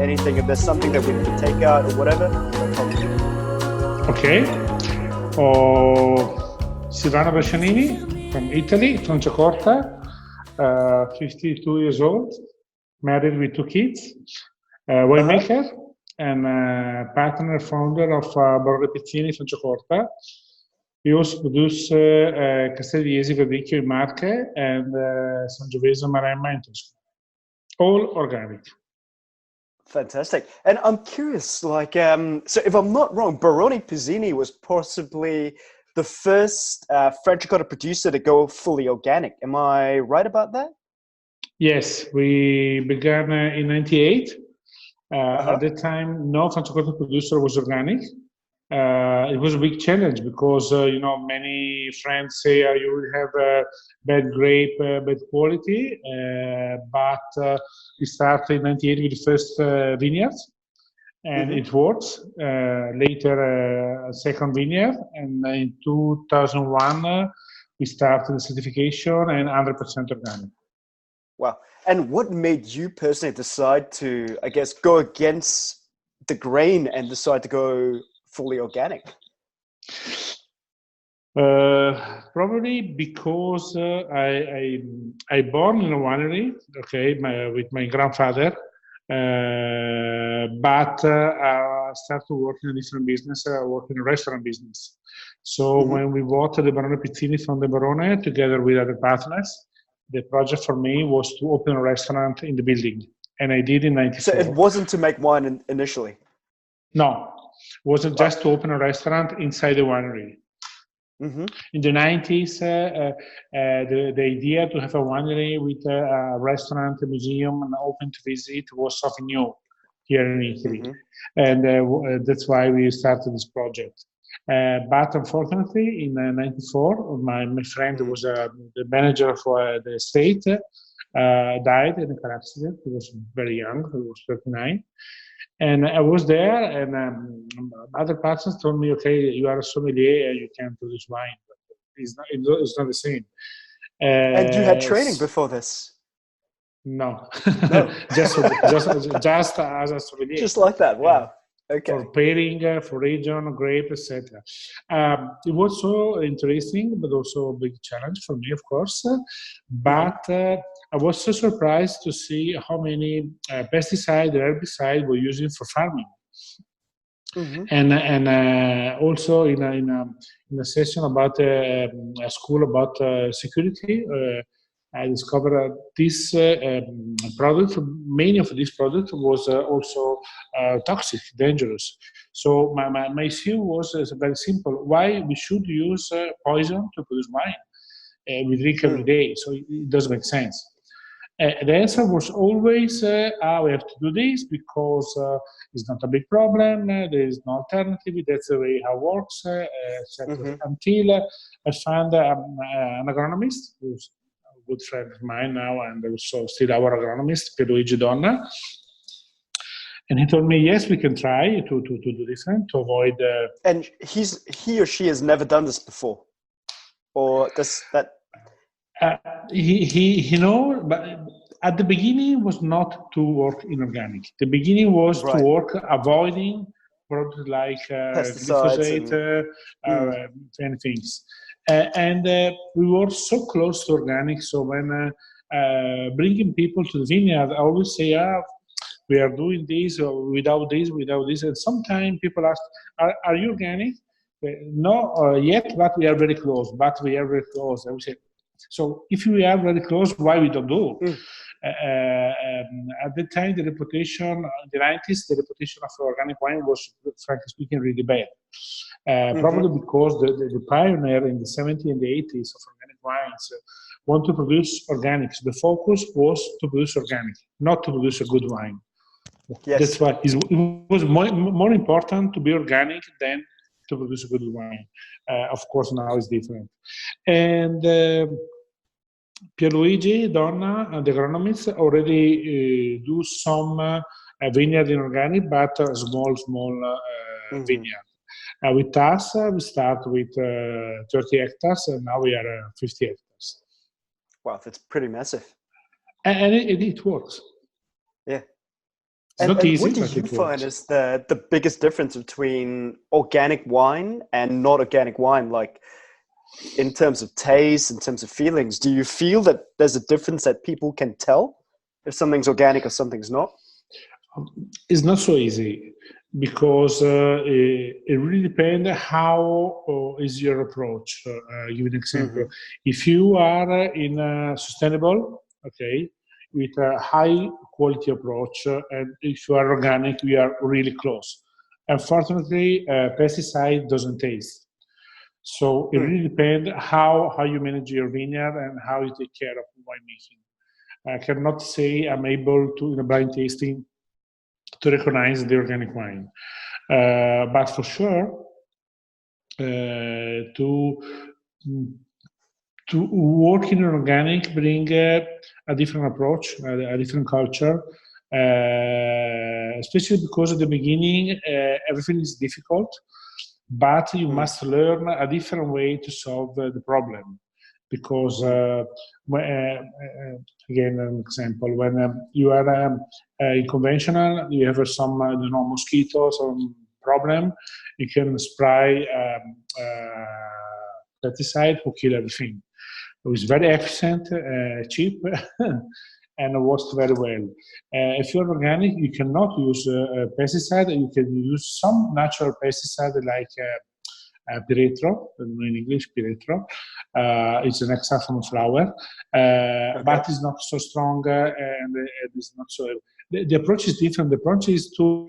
Anything, if there's something that we need to take out or whatever, no problem. Okay. Silvano Brescianini from Italy, Franciacorta, 52 years old, married with 2 kids, winemaker, and partner founder of Barone Pizzini, Franciacorta. We also produce Castelliesi, Verdicchio in Marche, and Sangiovese, Maremma in Tuscany. All organic. Fantastic. And I'm curious, like, so if I'm not wrong, Barone Pizzini was possibly the first Franciacorta producer to go fully organic. Am I right about that? Yes, we began in '98. At that time, no Franciacorta producer was organic. It was a big challenge because, many friends say you will have bad grape, bad quality, but we started in '98 with the first vineyards, and it works. Later, a second vineyard, and in 2001, we started the certification and 100% organic. Wow. And what made you personally decide to, I guess, go against the grain and decide to go fully organic? Probably because I born in a winery, with my grandfather, but I started to work in a different business. I work in a restaurant business. So when we bought the Barone Pizzini from the Barone, together with other partners, the project for me was to open a restaurant in the building, and I did in '94. So it wasn't to make wine initially? No. Wasn't just to open a restaurant inside the winery. In the 90s, the idea to have a winery with a restaurant, a museum, and open to visit was something new here in Italy. And that's why we started this project. But unfortunately, in '94, my friend was the manager for the estate, died in a car accident. He was very young, he was 39. And I was there, and other partners told me, okay, you are a sommelier, you can produce wine. But it's not the same. And you had training before this? No. just as a sommelier. Just like that, wow. Okay. For pairing, for region, grape, etc. It was so interesting, but also a big challenge for me, of course. But I was so surprised to see how many pesticide and herbicide we're using for farming. And also in a session about a school about security, I discovered this product. Many of these products was also toxic, dangerous. So my issue was very simple: why we should use poison to produce wine? We drink every day, so it doesn't make sense. The answer was always, we have to do this because it's not a big problem, there is no alternative, that's the way how it works, until I found an agronomist, who's a good friend of mine now, and also still our agronomist, Luigi Donna. And he told me, yes, we can try to do different, to avoid... And he or she has never done this before? Or does that... He know, but at the beginning was not to work in organic. The beginning was to work avoiding products like glyphosate and things. And we were so close to organic. So when bringing people to the vineyard, I always say, we are doing this or without this. And sometimes people ask, are you organic? No, yet, but we are very close. I would say, so if we are very close, why we don't do? At the time, the reputation, in the 90s, the reputation of organic wine was, frankly speaking, really bad. Probably because the pioneer in the 70s and the 80s of organic wines want to produce organics. The focus was to produce organic, not to produce a good wine. Yes. That's why it was more important to be organic than to produce a good wine. Of course, now it's different. And Pierluigi, Donna, and the agronomists already do some vineyard in organic, but small vineyard. With us, we start with 30 hectares, and now we are 50 hectares. Wow, that's pretty massive. And it works. Yeah. It's not easy, what do but you it find works. is the biggest difference between organic wine and not organic wine? Like, in terms of taste, in terms of feelings, do you feel that there's a difference that people can tell if something's organic or something's not? It's not so easy because it really depends how is your approach. I'll give you an example. If you are in a sustainable, okay, with a high quality approach, and if you are organic, we are really close. Unfortunately, pesticide doesn't taste. So it really depends how you manage your vineyard and how you take care of winemaking. I cannot say I'm able to, in a blind tasting, to recognize the organic wine. But for sure, to work in organic bring a different approach, a different culture, especially because at the beginning everything is difficult, but you must learn a different way to solve the problem. Because again, an example, when you are in conventional, you have some mosquitoes or problem, you can spray pesticide who kill everything. It was very efficient, cheap, and works very well. If you're organic, you cannot use pesticide. You can use some natural pesticide like piretro, in English, piretro. It's an extract from a flower, but it's not so strong and it's not so. The approach is different. The approach is to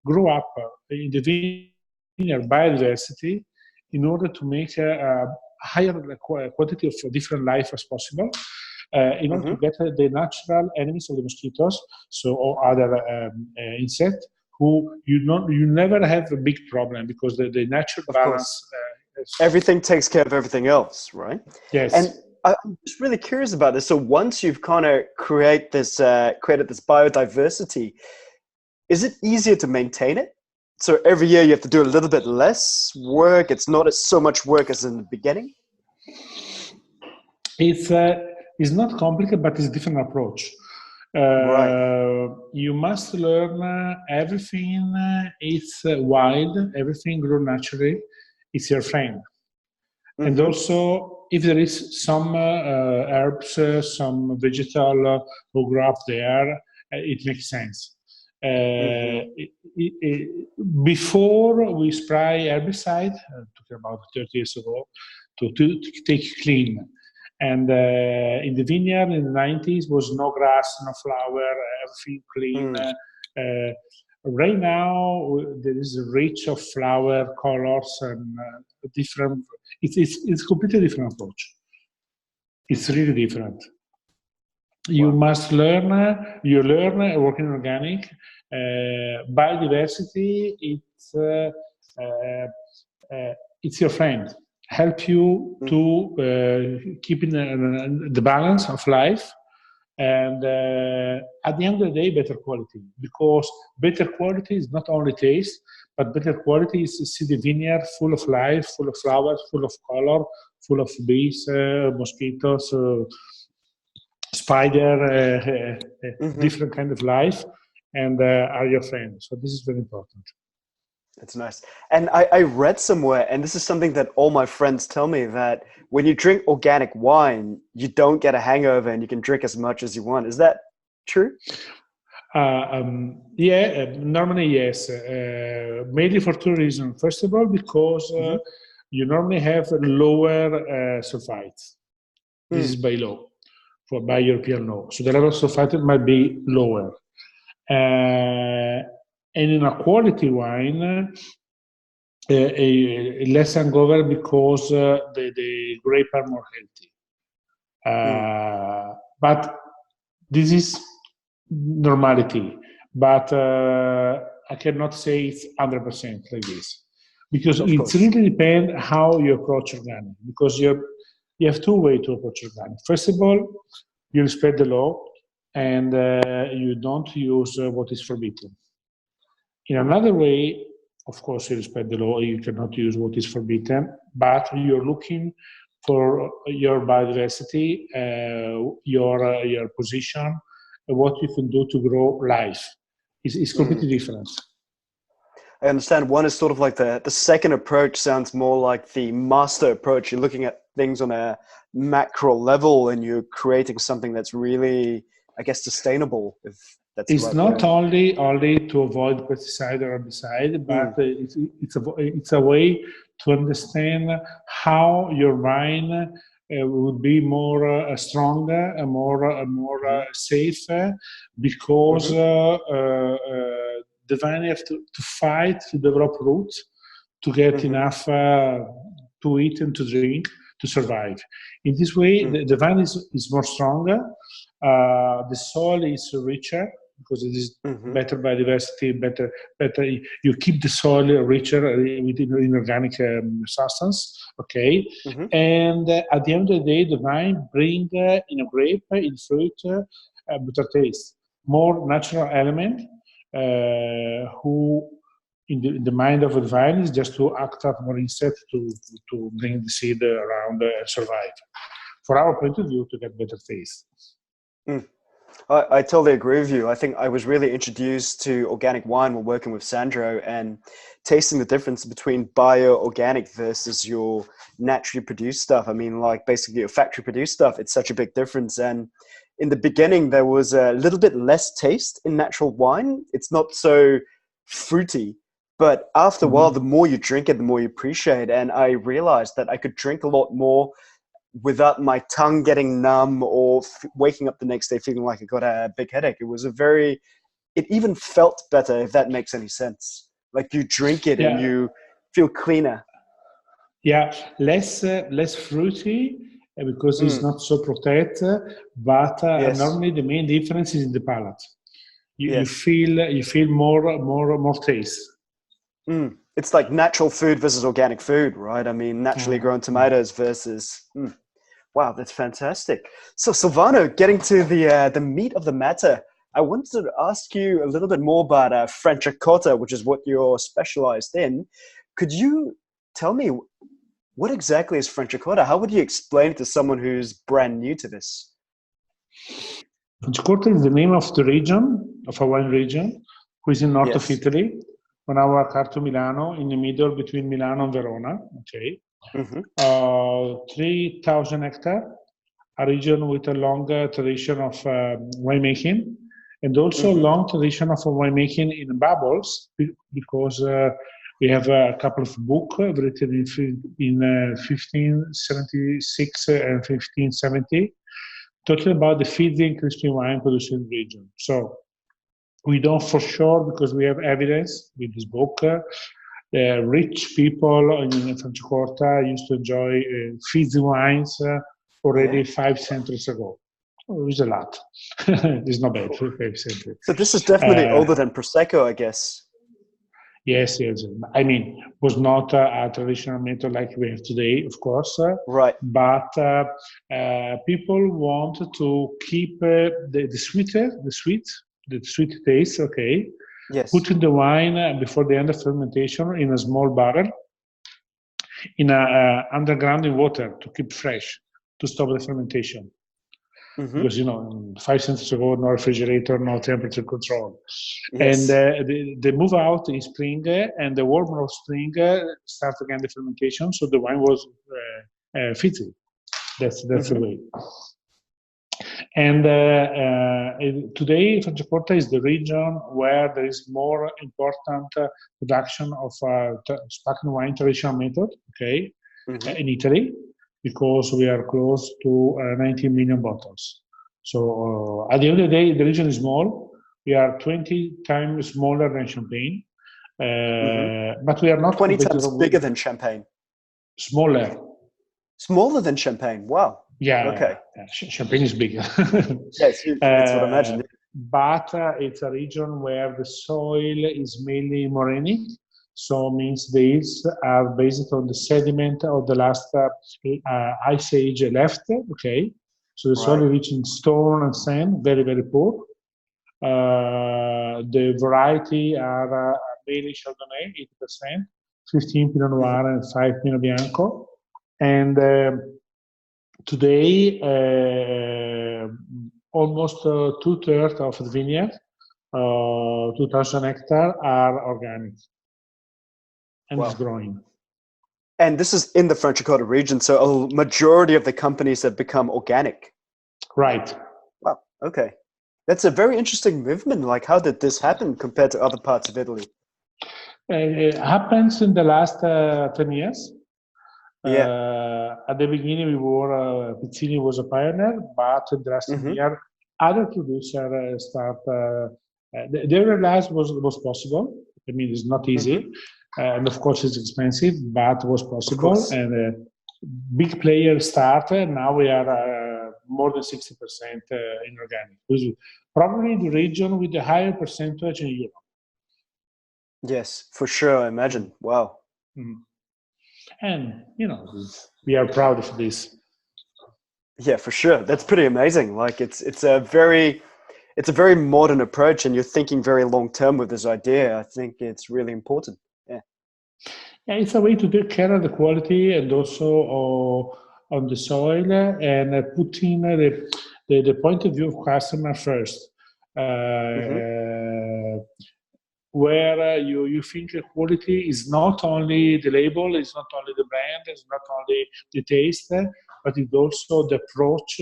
grow up in the vineyard biodiversity in order to make a higher quantity of different life as possible. In order to get the natural enemies of the mosquitoes, or other insects, who you never have a big problem because the natural balance. Everything takes care of everything else, right? Yes. And I'm just really curious about this. So once you've kind of created this biodiversity, is it easier to maintain it? So every year you have to do a little bit less work. It's not so much work as in the beginning. It's not complicated, but it's a different approach. Right. You must learn everything. It's wild. Everything grows naturally. It's your friend. And also, if there is some herbs, some vegetal who grow up there, it makes sense. Before we spray herbicide, talking about 30 years ago, to take clean. And in the vineyard in the 90s was no grass, no flower, everything clean. Right now there is a range of flower colors and different. It's completely different approach. It's really different. You must learn. You learn working organic. Biodiversity. It's your friend. Help you to keep in the balance of life, and at the end of the day, better quality. Because better quality is not only taste, but better quality is to see the vineyard full of life, full of flowers, full of color, full of bees, mosquitoes, spider, different kind of life, and are your friends. So this is very important. That's nice. And I read somewhere, and this is something that all my friends tell me, that when you drink organic wine, you don't get a hangover and you can drink as much as you want. Is that true? Yeah, normally yes. Mainly for two reasons. First of all, because you normally have lower sulfites. This is by law, by European law. So the level of sulfite might be lower. And in a quality wine, less hangover because the grape are more healthy. But this is normality. But I cannot say it's 100% like this, because Of it course. really depends how you approach organic. Because you have two ways to approach organic. First of all, you respect the law, and you don't use what is forbidden. In another way, of course, you respect the law, you cannot use what is forbidden, but you're looking for your biodiversity, your position, what you can do to grow life. It's completely different. I understand. One is sort of like the second approach sounds more like the master approach. You're looking at things on a macro level and you're creating something that's really, I guess, sustainable, if that's the It's right not word. only to avoid pesticide or herbicide, but it's a way to understand how your vine would be more stronger and more safe, because the vine have to fight to develop roots to get enough to eat and to drink to survive. In this way, the vine is more stronger. The soil is richer because it is better biodiversity, better. You keep the soil richer with inorganic substance. Okay, and at the end of the day, the vine bring in a grape, in fruit, better taste, more natural element. Who in the mind of the vine is just to act as more insect to bring the seed around and survive. For our point of view, to get better taste. I totally agree with you. I think I was really introduced to organic wine while working with Sandro and tasting the difference between bio-organic versus your naturally produced stuff. I mean, like basically your factory produced stuff, it's such a big difference. And in the beginning, there was a little bit less taste in natural wine. It's not so fruity. But after a while, the more you drink it, the more you appreciate it. And I realized that I could drink a lot more without my tongue getting numb or waking up the next day feeling like I got a big headache. It even felt better, if that makes any sense. Like you drink it and you feel cleaner. Yeah, less fruity because it's not so protected, but normally the main difference is in the palate. You feel more taste. It's like natural food versus organic food, right? I mean, naturally grown tomatoes versus. Wow, that's fantastic. So, Silvano, getting to the meat of the matter, I wanted to ask you a little bit more about Franciacorta, which is what you're specialized in. Could you tell me what exactly is Franciacorta? How would you explain it to someone who's brand new to this? Franciacorta is the name of the region, of a wine region, which is in north of Italy, on our car to Milano, in the middle between Milano and Verona. Okay. 3,000 hectares, a region with a long tradition of winemaking, and also a long tradition of winemaking in bubbles, because we have a couple of books written in 1576 and 1570, talking about the fizzy and crispy wine produced in the region. So we know for sure, because we have evidence with this book, rich people in Franciacorta used to enjoy fizzy wines already 5 centuries ago. Oh, it's a lot. It's not bad for 5 centuries. So this is definitely older than Prosecco, I guess. Yes. I mean, it was not a traditional method like we have today, of course. Right. But people want to keep the sweet taste, okay. Yes. Putting the wine before the end of fermentation in a small barrel, underground in water to keep fresh, to stop the fermentation. Because 5 centuries ago, no refrigerator, no temperature control, and they move out in spring, and the warmer of spring starts again the fermentation. So the wine was fizzy. That's the way. And today, Franciacorta is the region where there is more important production of sparkling wine traditional method, okay, in Italy, because we are close to 19 million bottles. So at the end of the day, the region is small. We are 20 times smaller than Champagne, but we are not 20 times bigger than Champagne. Smaller. Smaller than Champagne. Wow. Okay. Champagne is big. Yeah, it's huge. That's what I imagined. But it's a region where the soil is mainly morenic, so means these are based on the sediment of the last ice age left. Okay, so the soil is rich in stone and sand, very very poor. The variety are mainly Chardonnay, 80%, 15 Pinot Noir, and 5 Pinot Bianco. And today, almost 2/3 of the vineyard, 2,000 hectares, are organic. And it's growing. And this is in the Franciacorta region, so a majority of the companies have become organic. Right. Wow, okay. That's a very interesting movement. Like, how did this happen compared to other parts of Italy? It happens in the last 10 years. Yeah. At the beginning, Pizzini was a pioneer, but in the last year, other producers start. They realized was possible. I mean, it's not easy, and of course, it's expensive, but was possible. And big players started. Now we are more than 60% in organic. This is probably the region with the higher percentage in Europe. Yes, for sure. I imagine. Wow. And we are proud of this. Yeah, for sure. That's pretty amazing. Like it's a very modern approach, and you're thinking very long term with this idea. I think it's really important. Yeah, it's a way to take care of the quality and also on the soil, and putting the point of view of customer first. Where you think the quality is not only the label, it's not only the brand, it's not only the taste, but it's also the approach,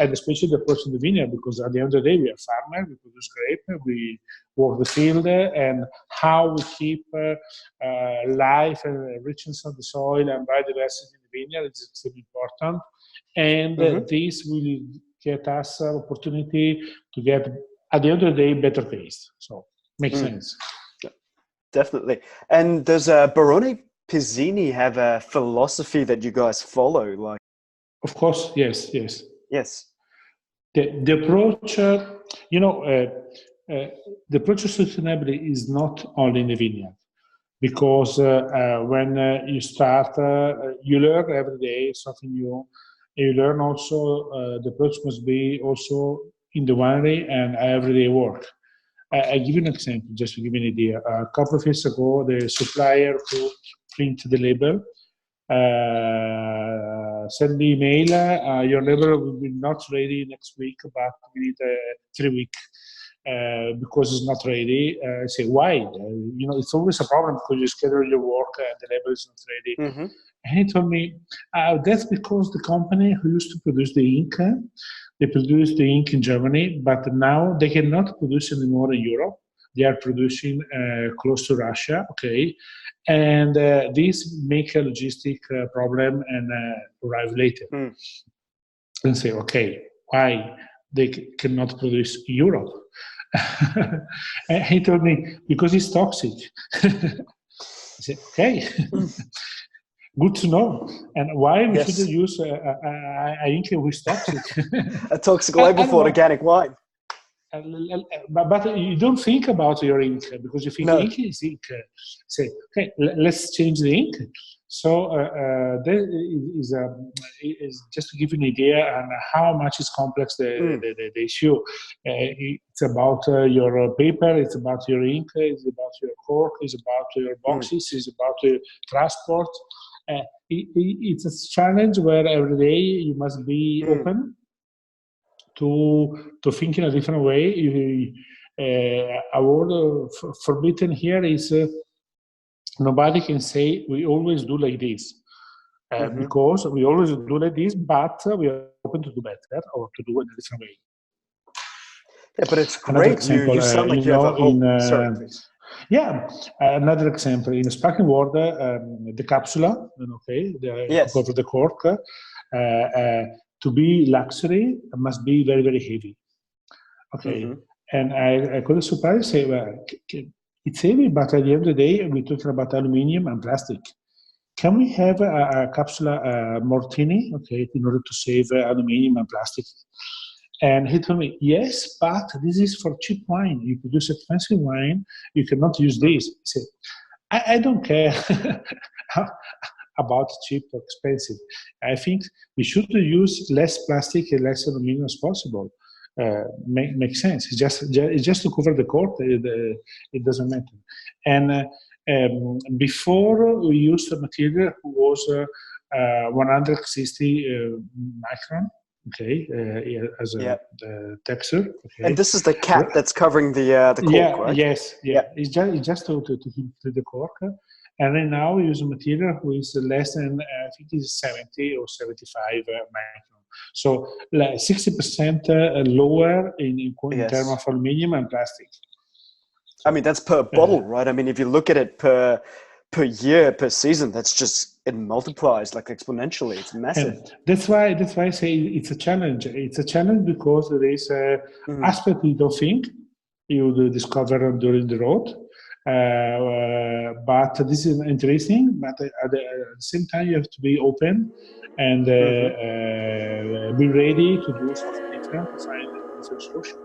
and especially the approach in the vineyard, because at the end of the day, we are farmers, we produce grape, we work the field, and how we keep life and richness of the soil and biodiversity in the vineyard is extremely important. And this will get us an opportunity to get, at the end of the day, better taste. So makes sense. Yeah, definitely. And does Barone Pizzini have a philosophy that you guys follow? Like, of course, yes. The approach, the approach to sustainability is not only in the vineyard, because when you start, you learn every day something new. You learn also the approach must be also in the winery and everyday work. I give you an example, just to give you an idea. A couple of years ago, the supplier who printed the label send the email, your label will be not ready next week, but we need 3 weeks because it's not ready. I say, why? It's always a problem because you schedule your work and the label is not ready. And he told me, that's because the company who used to produce the ink, they produce the ink in Germany, but now they cannot produce anymore in Europe. They are producing close to Russia, okay? And this make a logistic problem and arrive later. And say, okay, why they cannot produce in Europe? And he told me, because it's toxic. I said, okay. Good to know. And why we shouldn't use a ink with toxic? A toxic label for organic wine. But you don't think about your ink because you think ink is ink. Say, okay, let's change the ink. So that is just to give you an idea on how much is complex the issue. It's about your paper, it's about your ink, it's about your cork, it's about your boxes, it's about your transport. It's a challenge where every day you must be open to think in a different way. A word forbidden here is nobody can say we always do like this because we always do like this, but we are open to do better or to do it in a different way. Yeah, but it's great. You sound like you have a whole... Sorry, please. Yeah, another example in sparkling water, the capsula, to cover the cork, to be luxury must be very, very heavy. Okay, and I could surprise say, well, it's heavy, but at the end of the day, we're talking about aluminium and plastic. can we have a capsula martini, okay, in order to save aluminum and plastic? And he told me, yes, but this is for cheap wine. You produce expensive wine, you cannot use this. He said, I don't care about cheap or expensive. I think we should use less plastic and less aluminum as possible. Makes sense. It's just to cover the court. It doesn't matter. And before we used a material who was 160 micron. Okay, as a texture. Okay. And this is the cap that's covering the cork, right? Yes, yeah. It's just to heat the cork. And then now we use a material who is less than, I think it's 70 or 75 micron. So 60% lower in terms of aluminum and plastic. I mean, that's per bottle, right? I mean, if you look at it per year, per season, it multiplies like exponentially. It's massive. And that's why I say it's a challenge. It's a challenge because there is an aspect you don't think you will discover during the road. But this is interesting. But at the same time, you have to be open and be ready to do something different to find a different solution.